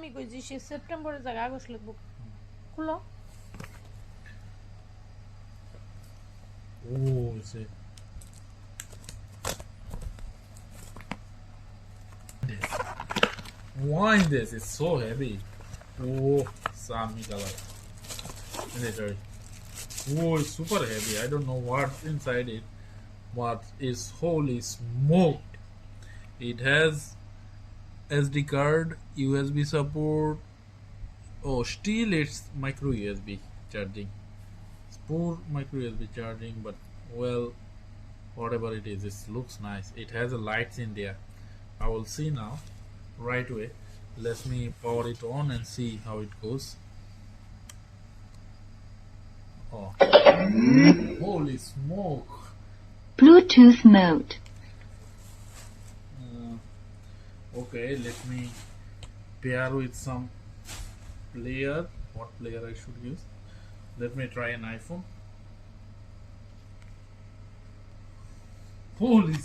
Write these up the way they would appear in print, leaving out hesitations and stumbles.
আমি কই যে সে সেপ্টেম্বরের জায়গায় আগস্ট লিখবো খুলো Oh, it's a why this is so heavy. Oh, Sami color. Sorry. Oh, it's super heavy. I don't know what's inside it, but it's holy smoked. It has SD card, USB support. Oh, still it's micro USB charging. It's poor micro USB charging, but well, whatever it is, it looks nice. It has a lights in there. I will see now right away. Let me power it on and see how it goes. Oh, holy smoke. Bluetooth mode. Okay, let me pair with some player. What player I should use? Let me try an iPhone. Holy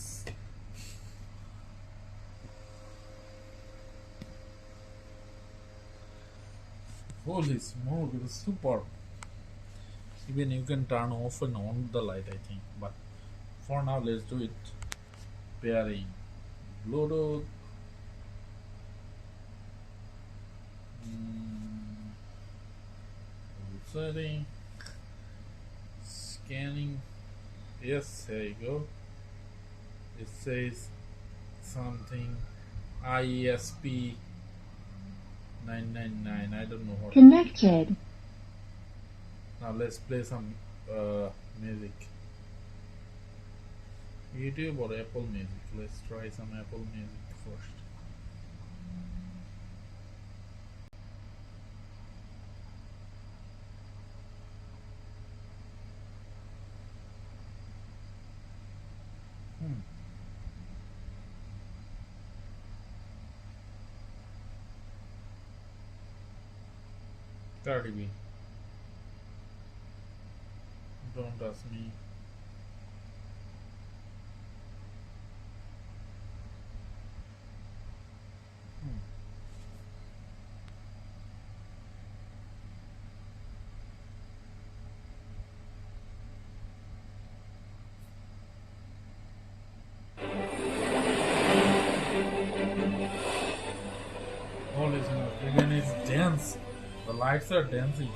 smoke, it is super. Even you can turn off and on the light, I think, but for now let's do it. Pairing Bluetooth. Setting, scanning. Yes, there you go. It says something ISP 999. I don't know what. Connected. Now let's play some music. YouTube or Apple Music. Let's try some Apple Music first. Cardi B. Don't ask me. Holy smoke, even it's dense. The lights are dancing.